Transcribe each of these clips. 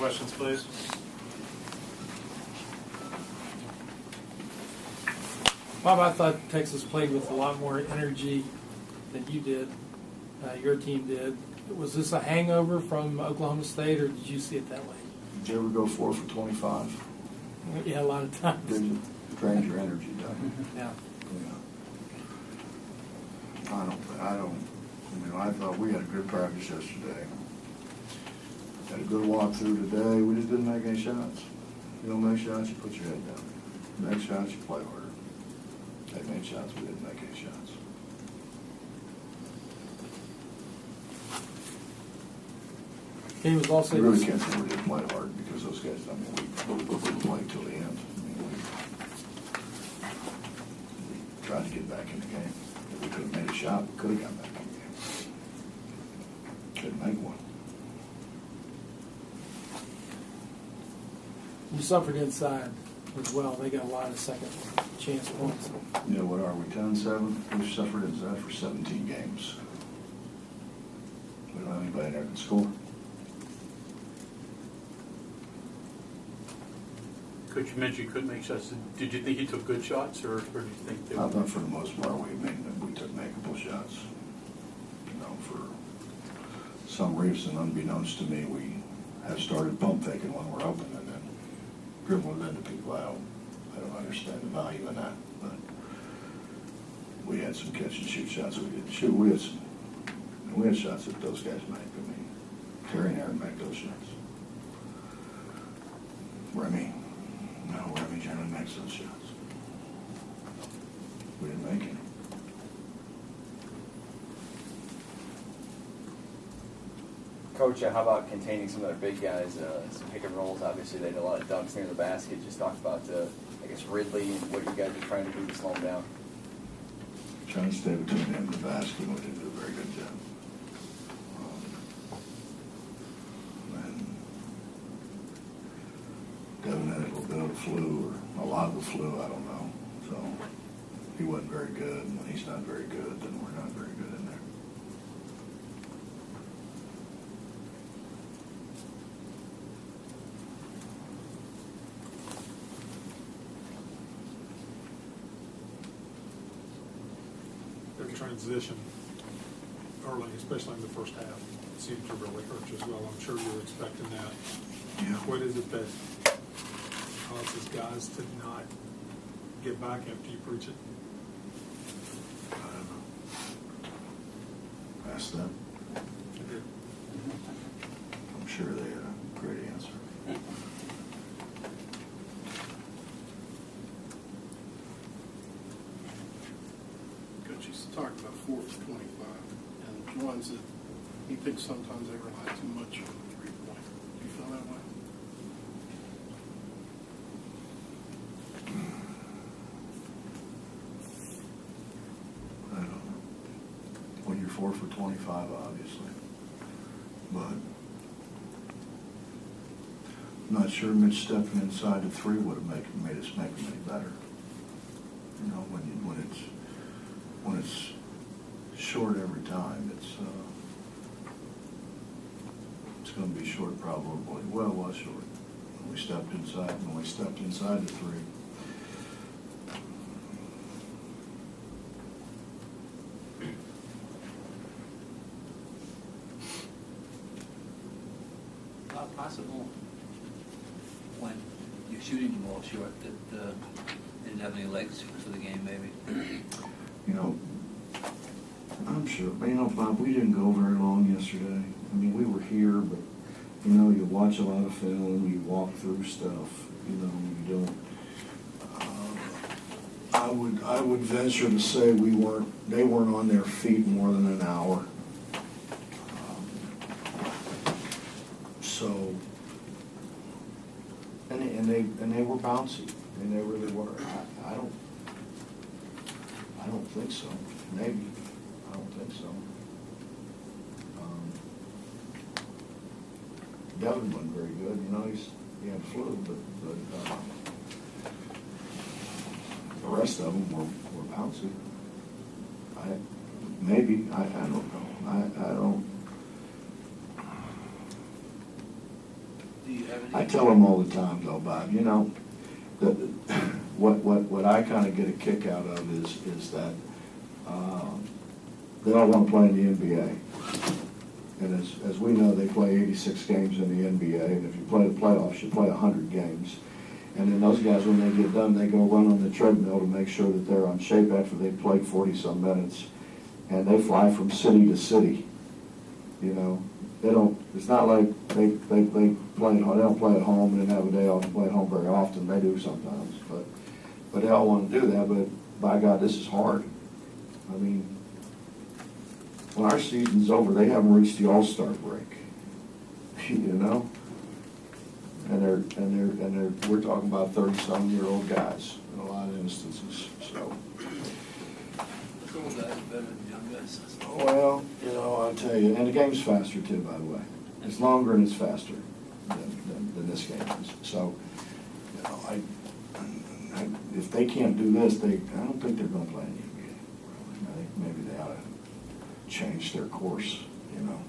questions, please? Bob, I thought Texas played with a lot more energy than you did, your team did. Was this a hangover from Oklahoma State, or did you see it that way? Did you ever go 4 for 25? Yeah, a lot of times. Did you? Drained your energy, doesn't it? Yeah. I thought we had a good practice yesterday. Had a good walkthrough today. We just didn't make any shots. You don't make shots, you put your head down. You make shots, you play harder. They made shots, we didn't make any shots. He was also. You really can't say we didn't play hard because those guys, we played till the end. We tried to get back in the game. If we could have made a shot, we could have got back in the game. Couldn't make one. You suffered inside as well. They got a lot of second chance points. You know, what are we, 10-7? We've suffered inside for 17 games. We don't have anybody there that can score. Coach, you mentioned you couldn't make shots. Did you think you took good shots, or did you think they were? I thought for the most part we took makeable shots. You know, for some reason, unbeknownst to me, we have started pump faking when we're open and then dribbling into people. I don't understand the value in that, but we had some catch and shoot shots we didn't shoot. We had shots that those guys make. I mean, Terry and Aaron make those shots. Remy generally makes those shots. We didn't make any. Coach, how about containing some of their big guys, some pick and rolls? Obviously, they did a lot of dunks near the basket. Just talk about, I guess, Ridley and what you guys are trying to do to slow him down. Trying to stay between him and the basket, we didn't do a very good job. And Devin had a little bit of the flu, or a lot of the flu, I don't know. So he wasn't very good, and when he's not very good, then we're not very good in there. Their transition early, especially in the first half, seemed to really hurt you as well. I'm sure you were expecting that. Yeah. What is it that causes guys to not get back after you preach it? I don't know. Ask them. Okay. I'm sure they had a great answer. Coach, he's talked about 4 for 25, and ones that he thinks sometimes they rely too much on the 3-point. Do you feel that way? I don't know. When you're 4 for 25, obviously. But I'm not sure Mitch stepping inside the 3 would have made us make them any better. You know, when it's short every time, it's going to be short probably. Well, it was short. When we stepped inside the 3. Possible when you're shooting the ball short that they didn't have any legs for the game, maybe. You know, I'm sure. But, you know, Bob, we didn't go very long yesterday. I mean, we were here, but, you know, you watch a lot of film, you walk through stuff, you know, you don't. I would venture to say they weren't on their feet more than an hour. So, and they were bouncy. I mean, they really were. I don't think so. Maybe. I don't think so. Devin wasn't very good. You know, he had flu, but the rest of them were bouncy. I don't know. I don't. Do you have any? I tell them all the time though, Bob, you know, what I kind of get a kick out of is that they all want to play in the NBA. And as we know, they play 86 games in the NBA, and if you play the playoffs, you play 100 games. And then those guys, when they get done, they go run on the treadmill to make sure that they're on shape after they've played 40-some minutes. And they fly from city to city. You know, they don't. It's not like they play at home. They don't play at home and then have a day off and play at home very often. They do sometimes, but they all want to do that. But by God, this is hard. I mean, when our season's over, they haven't reached the All-Star break. You know, and we're talking about 30-some-year-old guys in a lot of instances. So. Old guys better than young guys. Well, you know, I'll tell you, and the game's faster too, by the way. It's longer and it's faster than this game is. So, you know, if they can't do this, I don't think they're going to play in the NBA. I think maybe they ought to change their course. You know,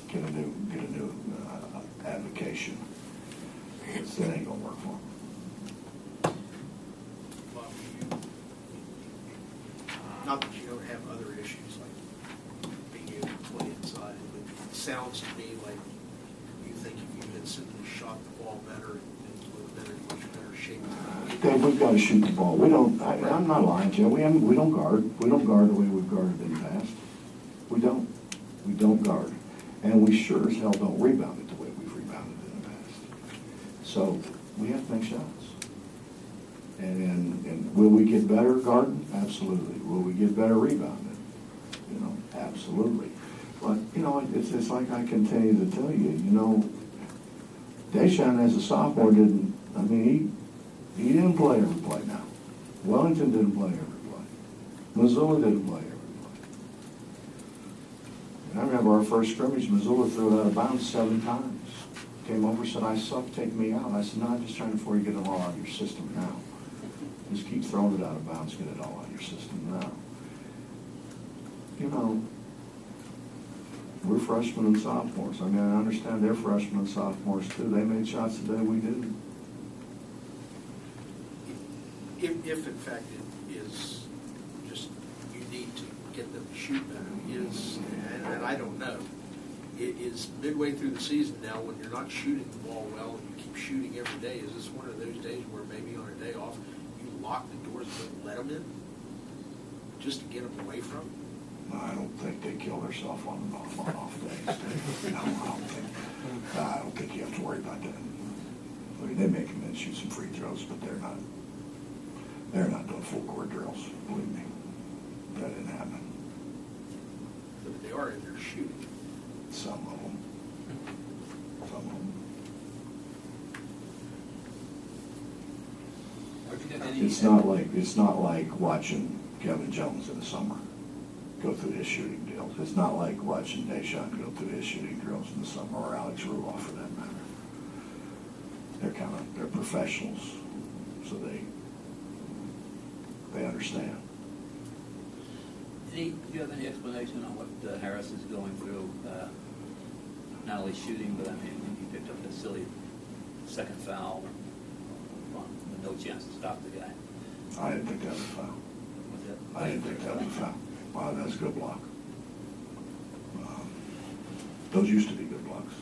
get a new avocation. That ain't going to work for them. Bob, not that you don't have other issues like being able to play inside, but it sounds to me like you think if you had simply shot the ball better and would have been in much better shape. Dave, we've got to shoot the ball. We don't. I'm not lying to you. We don't guard. We don't guard the way we've guarded in the past. We don't. We don't guard, and we sure as hell don't rebound it the way we've rebounded in the past. So we have to make shots. And will we get better guarding? Absolutely. Will we get better rebounding? You know, absolutely. But, you know, it's like I continue to tell you, you know, Deshaun as a sophomore he didn't play every play now. Wellington didn't play every play. Missoula didn't play every play. And I remember our first scrimmage, Missoula threw it out of bounds 7 times. Came over, said, I suck, take me out. I said, no, I'm just trying to before you get them all out of your system now. Just keep throwing it out of bounds, get it all out of your system now. You know, we're freshmen and sophomores. I mean, I understand they're freshmen and sophomores too. They made shots the day we didn't. If in fact it is just you need to get them to shoot better, and I don't know, it is midway through the season now when you're not shooting the ball well and you keep shooting every day, is this one of those days where maybe on a day off you lock the doors and don't let them in just to get them away from them? No, I don't think they kill themselves on off days. No, I don't think you have to worry about that. I mean, they make them in shoot some free throws, but they're not doing full court drills. Believe me, that didn't happen. But they are in there shooting. Some of them. Some of them. It's not like watching Kevin Jones in the summer go through his shooting deals. It's not like watching Deshaun go through his shooting drills in the summer, or Alex Ruoff for that matter. They're professionals, so they understand. Do you have any explanation on what Harris is going through? Not only shooting, but I mean, he picked up a silly second foul with no chance to stop the guy. I didn't think that was a foul. I didn't think that was a foul. Wow, that's a good block. Those used to be good blocks.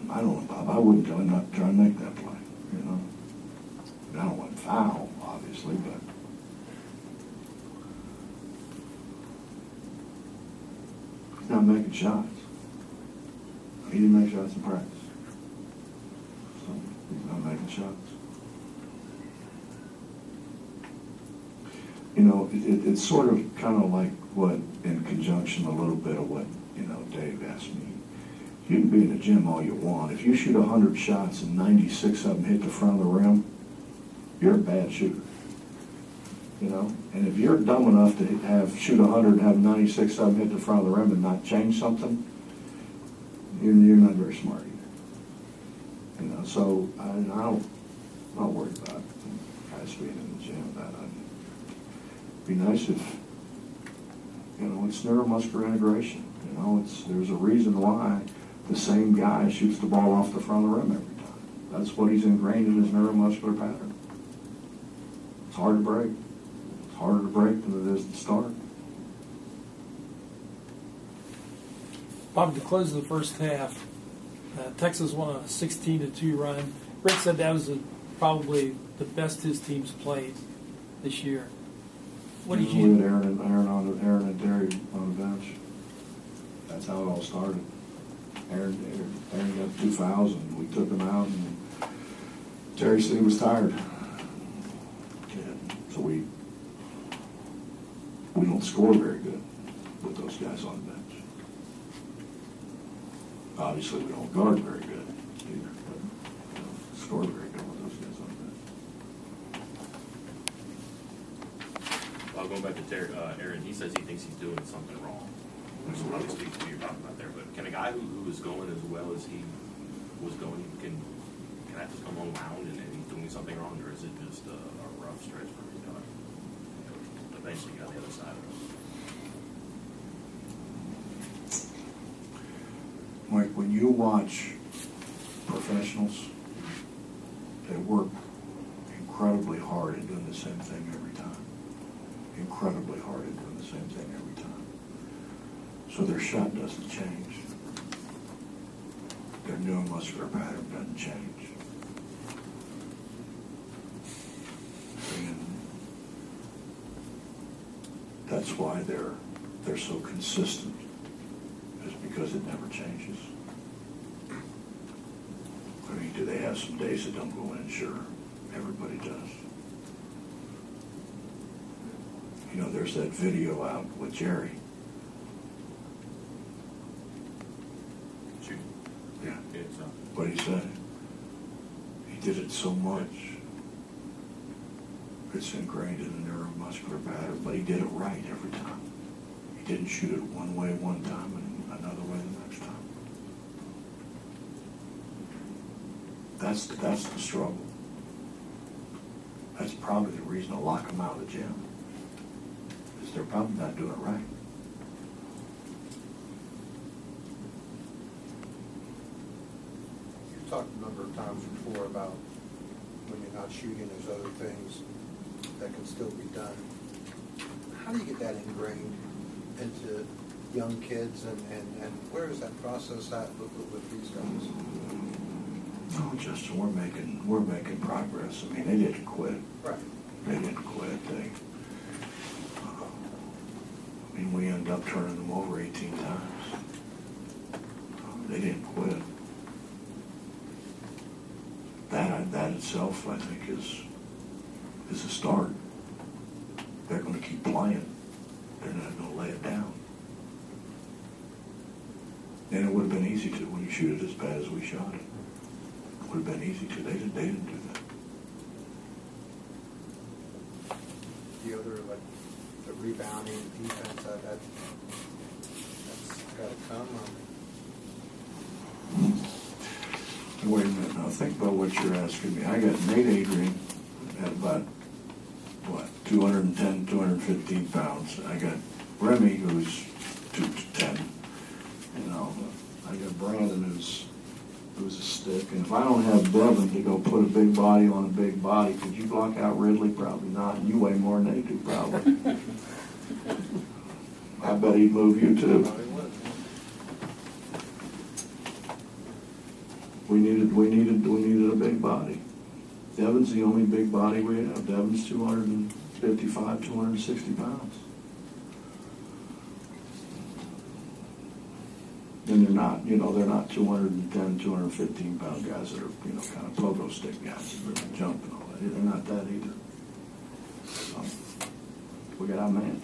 I don't know, Bob. I wouldn't tell him not to try and make that play. You know, I don't want foul, obviously, but he's not making shots. He didn't make shots in practice, so he's not making shots. You know, it's sort of kind of like what, in conjunction a little bit of what, you know, Dave asked me. You can be in the gym all you want. If you shoot 100 shots and 96 of them hit the front of the rim, you're a bad shooter. You know? And if you're dumb enough to shoot 100 and have 96 of them hit the front of the rim and not change something, you're not very smart either. You know, so I'm not worried about guys being in the gym. It'd be nice You know, it's neuromuscular integration. You know, there's a reason why the same guy shoots the ball off the front of the rim every time. That's what he's ingrained in his neuromuscular pattern. It's hard to break. It's harder to break than it is to start. Bob, to close the first half, Texas won a 16-2 run. Rick said that was probably the best his team's played this year. What did you? We had Aaron and Terry on the bench. That's how it all started. Aaron got 2 fouls, and we took him out, and Terry said he was tired. So we don't score very good with those guys on the bench. Obviously, we don't guard very good either, but we don't score very good with those guys on the bench. Going back to Terry, Aaron, he says he thinks he's doing something wrong, which obviously speaks to what you're talking about there. But can a guy who is going as well as he was going, can that just come unwound and he's doing something wrong, or is it just a rough stretch for his guy? Eventually get on the other side of it. Mike, when you watch professionals, they work incredibly hard at doing the same thing every time. Incredibly hard at doing the same thing every time. So their shot doesn't change. Their neuromuscular pattern doesn't change. And that's why they're so consistent, is because it never changes. I mean, do they have some days that don't go in? Sure. Everybody does. You know, there's that video out with Jerry. Shoot. Yeah. Yeah, so. What he said. He did it so much. It's ingrained in the neuromuscular pattern, but he did it right every time. He didn't shoot it one way one time and another way the next time. That's the struggle. That's probably the reason to lock them out of the gym. Is they're probably not doing it right. You've talked a number of times before about when you're not shooting, there's other things that can still be done. How do you get that ingrained into young kids, and where is that process at with these guys? Oh, Justin, we're making progress. I mean, they didn't quit. Right. They didn't quit. I mean, we ended up turning them over 18 times. They didn't quit. That itself, I think, is a start. They're going to keep playing. They're not going to lay it down. And it would have been easy to when you shoot it as bad as we shot it. It would have been easy to. They didn't do that. The other, like, the rebounding, defense, that's got to come. Wait a minute, now think about what you're asking me. I got Nate Adrian at about, 210, 215 pounds. I got Remy, who's 210. You know, I got Brandon, who's a stick. And if I don't have Devin to go put a big body on a big body, could you block out Ridley? Probably not. You weigh more than they do, probably. I bet he'd move you too. We needed a big body. Devin's the only big body we have. Devin's 255, 260 pounds. And they're not 210, 215 pound guys that are, kind of pogo stick guys that really jump and all that. They're not that either. So we got our man.